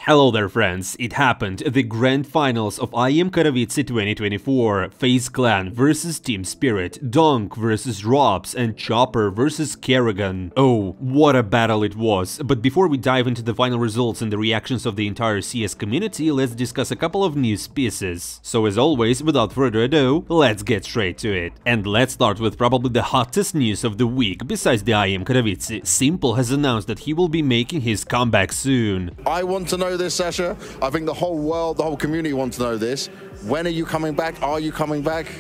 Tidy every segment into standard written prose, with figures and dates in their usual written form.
Hello there friends, it happened, the grand finals of IEM Katowice 2024, Faze Clan vs Team Spirit, Donk vs Ropz and Chopper vs Karrigan. Oh, what a battle it was, but before we dive into the final results and the reactions of the entire CS community, let's discuss a couple of news pieces. So as always, without further ado, let's get straight to it. And let's start with probably the hottest news of the week, besides the IEM Katowice. Simple has announced that he will be making his comeback soon. I want to know this, Sasha. I think the whole world, the whole community wants to know this. When are you coming back? Are you coming back?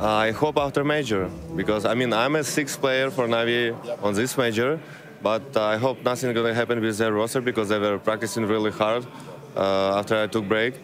I hope after Major, because I mean I'm a sixth player for Navi on this Major, but I hope nothing gonna happen with their roster because they were practicing really hard after I took break.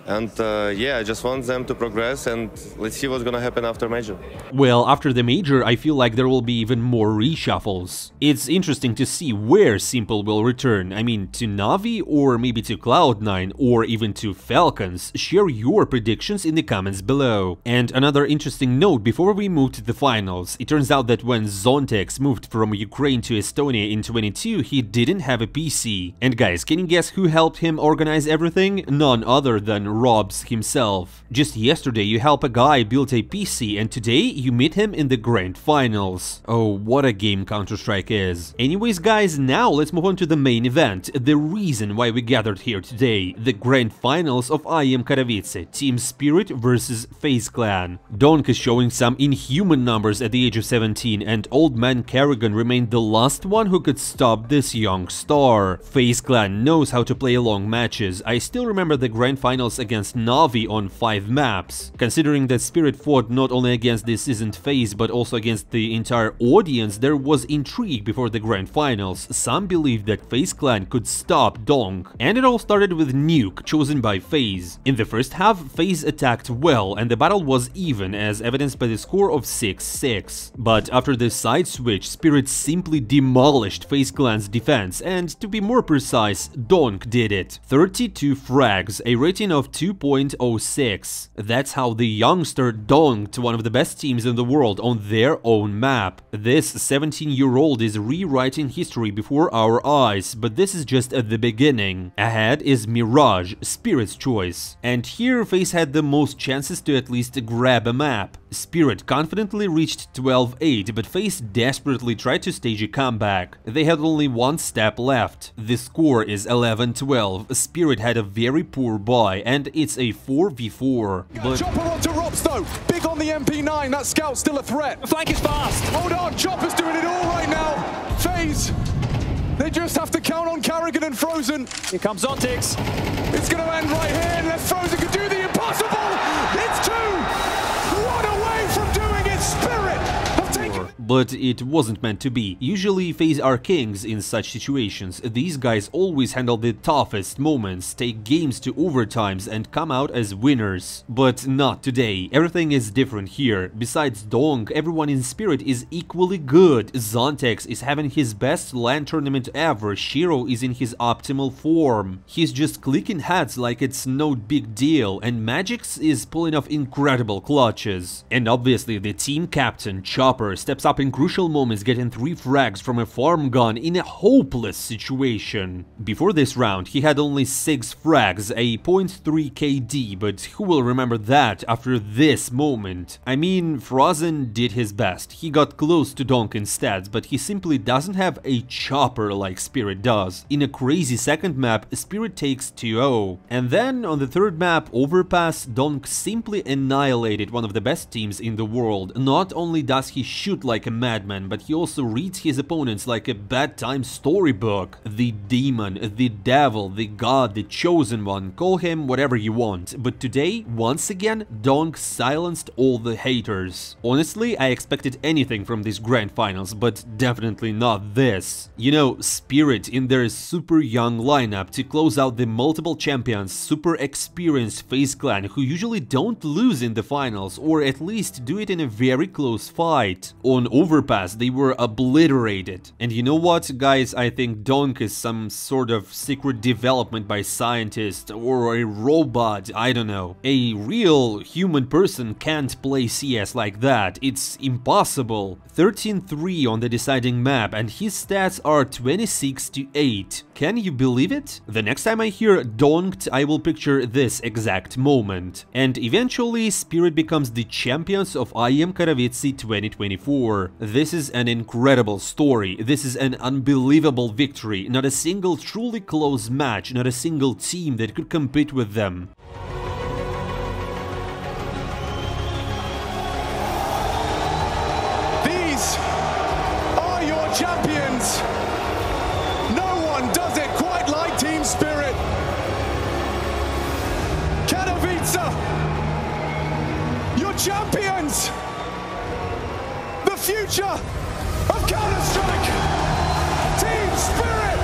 And yeah, I just want them to progress and let's see what's gonna happen after Major. Well, after the Major, I feel like there will be even more reshuffles. It's interesting to see where Simple will return. I mean, to Navi, or maybe to Cloud9, or even to Falcons. Share your predictions in the comments below. And another interesting note before we move to the finals. It turns out that when Donk'S moved from Ukraine to Estonia in 22, he didn't have a PC. And guys, can you guess who helped him organize everything? None other than Ropz himself. Just yesterday you help a guy build a PC and today you meet him in the grand finals. Oh, what a game Counter-Strike is. Anyways guys, now let's move on to the main event, the reason why we gathered here today, the grand finals of IEM Katowice, Team Spirit versus Faze Clan. Donk is showing some inhuman numbers at the age of 17 and old man Karrigan remained the last one who could stop this young star. Faze Clan knows how to play long matches. I still remember the grand finals against Navi on 5 maps. Considering that Spirit fought not only against the seasoned Faze but also against the entire audience, there was intrigue before the grand finals. Some believed that Faze Clan could stop Donk. And it all started with Nuke, chosen by Faze. In the first half, Faze attacked well and the battle was even, as evidenced by the score of 6-6. But after the side switch, Spirit simply demolished Faze Clan's defense, and to be more precise, Donk did it. 32 frags, a rating of 2.06. That's how the youngster donked one of the best teams in the world on their own map. This 17-year-old is rewriting history before our eyes, but this is just at the beginning. Ahead is Mirage, Spirit's choice. And here Faze had the most chances to at least grab a map. Spirit confidently reached 12-8, but Faze desperately tried to stage a comeback. They had only one step left. The score is 11-12. Spirit had a very poor buy, and it's a 4v4. But Chopper onto Ropz though, big on the MP9, that scout's still a threat. The flank is fast. Hold on, Chopper's doing it all right now. Faze, they just have to count on Karrigan and Frozen. Here comes Donk'S. It's going to end right here unless Frozen can do the impossible. It's 2. What away from doing it, Spirit. But it wasn't meant to be. Usually Faze are kings in such situations. These guys always handle the toughest moments, take games to overtimes and come out as winners. But not today. Everything is different here. Besides Donk, everyone in Spirit is equally good. Donk'S is having his best LAN tournament ever. Shiro is in his optimal form. He's just clicking heads like it's no big deal, and Magix is pulling off incredible clutches. And obviously the team captain, Chopper, steps up in crucial moments, getting 3 frags from a farm gun in a hopeless situation. Before this round, he had only 6 frags, a 0.3 KD, but who will remember that after this moment? I mean, Frozen did his best. He got close to Donk in stats, but he simply doesn't have a chopper like Spirit does. In a crazy second map, Spirit takes 2-0. And then, on the third map, Overpass, Donk simply annihilated one of the best teams in the world. Not only does he shoot like a madman, but he also reads his opponents like a bedtime storybook. The demon, the devil, the god, the chosen one, call him whatever you want. But today, once again, Donk silenced all the haters. Honestly, I expected anything from these grand finals, but definitely not this. You know, Spirit in their super young lineup to close out the multiple champions, super experienced Faze Clan who usually don't lose in the finals, or at least do it in a very close fight. On overpass, they were obliterated. And you know what, guys, I think Donk is some sort of secret development by scientists or a robot, I don't know. A real human person can't play CS like that, it's impossible. 13-3 on the deciding map, and his stats are 26-8. Can you believe it? The next time I hear Donk'S, I will picture this exact moment. And eventually, Spirit becomes the champions of IEM Katowice 2024. This is an incredible story, this is an unbelievable victory, not a single truly close match, not a single team that could compete with them. These are your champions! No one does it quite like Team Spirit! Katowice! Your champions! The future of Counter-Strike! Team Spirit!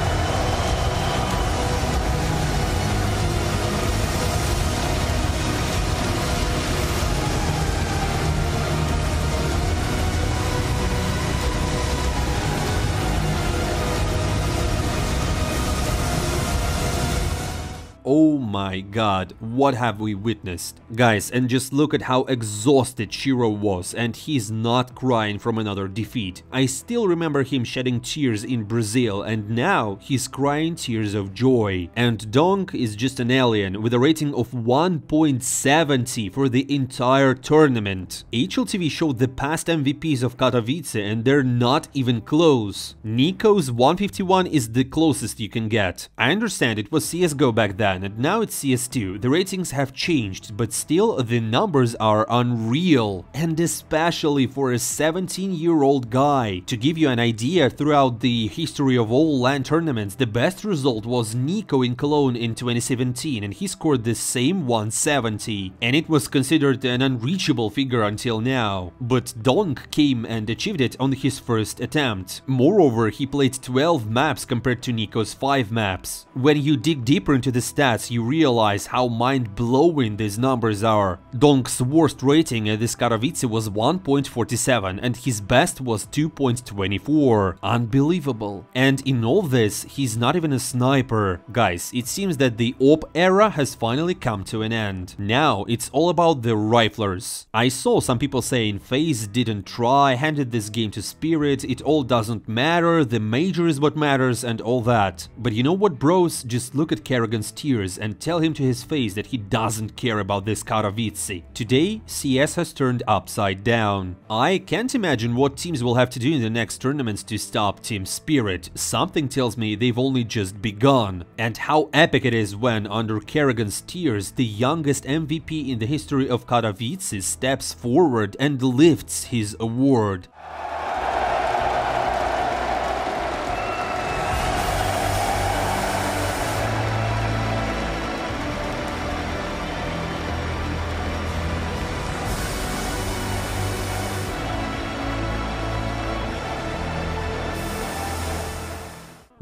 Oh my god, what have we witnessed? Guys, and just look at how exhausted Shiro was, and he's not crying from another defeat. I still remember him shedding tears in Brazil, and now he's crying tears of joy. And Donk is just an alien with a rating of 1.70 for the entire tournament. HLTV showed the past MVPs of Katowice, and they're not even close. Nico's 151 is the closest you can get. I understand it was CSGO back then, and now it's CS2. The ratings have changed, but still the numbers are unreal, and especially for a 17-year-old guy. To give you an idea, throughout the history of all LAN tournaments, the best result was Nico in Cologne in 2017, and he scored the same 170, and it was considered an unreachable figure until now. But Donk came and achieved it on his first attempt. Moreover, he played 12 maps compared to Nico's 5 maps. When you dig deeper into the stats, you realize how mind-blowing these numbers are. Donk's worst rating at this Katowice was 1.47 and his best was 2.24. Unbelievable. And in all this, he's not even a sniper. Guys, it seems that the AWP era has finally come to an end. Now it's all about the riflers. I saw some people saying Faze didn't try, handed this game to Spirit, it all doesn't matter, the major is what matters and all that. But you know what, bros? Just look at Karrigan's tears and tell him to his face that he doesn't care about this Katowice. Today, CS has turned upside down. I can't imagine what teams will have to do in the next tournaments to stop Team Spirit. Something tells me they've only just begun. And how epic it is when, under Karrigan's tears, the youngest MVP in the history of Katowice steps forward and lifts his award.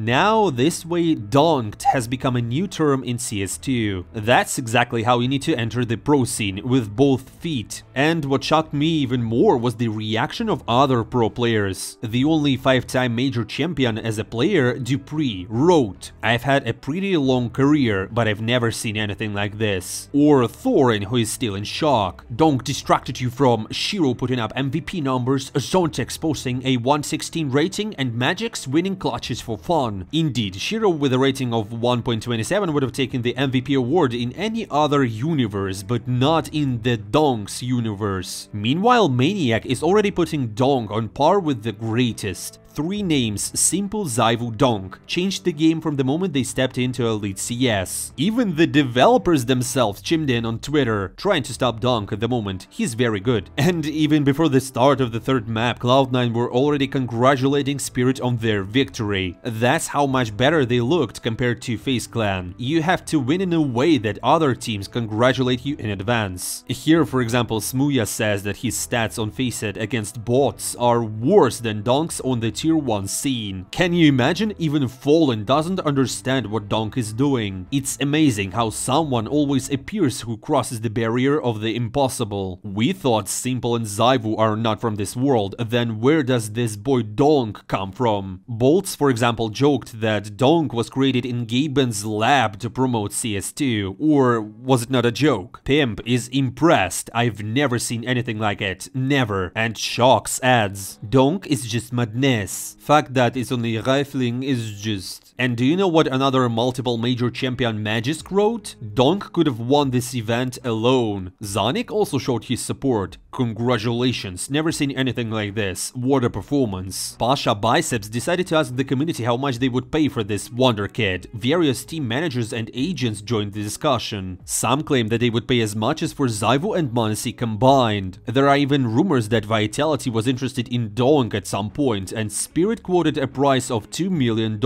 Now, this way, Donk'S has become a new term in CS2. That's exactly how you need to enter the pro scene, with both feet. And what shocked me even more was the reaction of other pro players. The only 5-time major champion as a player, Dupree, wrote, "I've had a pretty long career, but I've never seen anything like this." Or Thorin, who is still in shock. "Donk distracted you from Shiro putting up MVP numbers, Zontex posting a 116 rating, and Magic's winning clutches for fun." Indeed, Shiro with a rating of 1.27 would have taken the MVP award in any other universe, but not in the Donk'S universe. Meanwhile, Maniac is already putting Donk on par with the greatest. 3 names, Simple, Zyvu, Donk, changed the game from the moment they stepped into Elite CS. Even the developers themselves chimed in on Twitter, trying to stop Donk at the moment. He's very good. And even before the start of the 3rd map, Cloud9 were already congratulating Spirit on their victory. That's how much better they looked compared to Faze Clan. You have to win in a way that other teams congratulate you in advance. Here, for example, Smuya says that his stats on Faceit against bots are worse than Donk's on the tier 1 scene. Can you imagine? Even Fallen doesn't understand what Donk is doing. It's amazing how someone always appears who crosses the barrier of the impossible. We thought Simple and Zyvu are not from this world, then where does this boy Donk come from? Boltz, for example, joked that Donk was created in Gaben's lab to promote CS2, or was it not a joke? Pimp is impressed, I've never seen anything like it, never, and Shocks adds, Donk is just madness, fact that it's only rifling is just... And do you know what another multiple major champion Magisk wrote? Donk could have won this event alone. Zonic also showed his support. Congratulations, never seen anything like this, what a performance. Pasha Biceps decided to ask the community how much they would pay for this wonder kid. Various team managers and agents joined the discussion. Some claim that they would pay as much as for Zyvu and Mansi combined. There are even rumors that Vitality was interested in Donk at some point, and Spirit quoted a price of $2 million.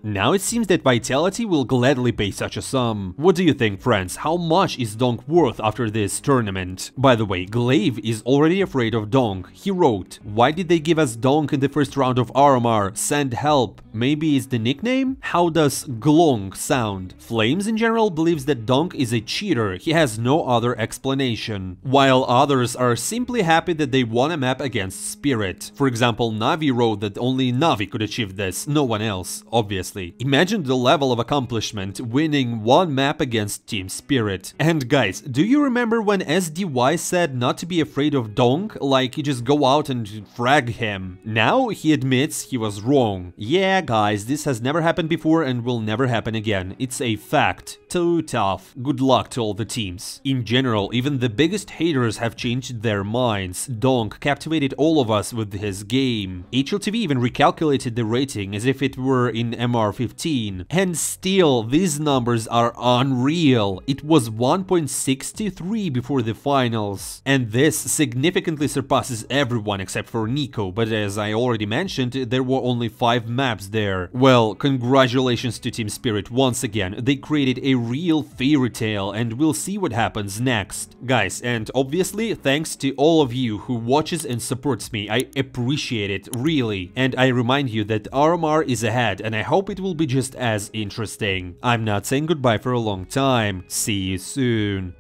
Now it seems that Vitality will gladly pay such a sum. What do you think, friends? How much is Donk worth after this tournament? By the way, Glaive is already afraid of Donk. He wrote, why did they give us Donk in the first round of RMR? Send help. Maybe it's the nickname? How does Glong sound? Flames in general believes that Donk is a cheater. He has no other explanation. While others are simply happy that they won a map against Spirit. For example, Navi wrote that only Navi could achieve this, no one else, obviously. Imagine the level of accomplishment, winning one map against Team Spirit. And guys, do you remember when SDY said not to be afraid of Donk, like you just go out and frag him? Now he admits he was wrong. Yeah guys, this has never happened before and will never happen again. It's a fact. Too tough. Good luck to all the teams. In general, even the biggest haters have changed their minds. Donk captivated all of us with his game. HLTV even recalculated the rating as if it were in MR15. And still, these numbers are unreal. It was 1.63 before the finals. And this significantly surpasses everyone except for Nico, but as I already mentioned, there were only 5 maps there. Well, congratulations to Team Spirit once again. They created a real fairy tale and we'll see what happens next. Guys, and obviously thanks to all of you who watches and supports me. I appreciate it, really. And I remind you that RMR is ahead and I hope it will be just as interesting. I'm not saying goodbye for a long time. See you soon.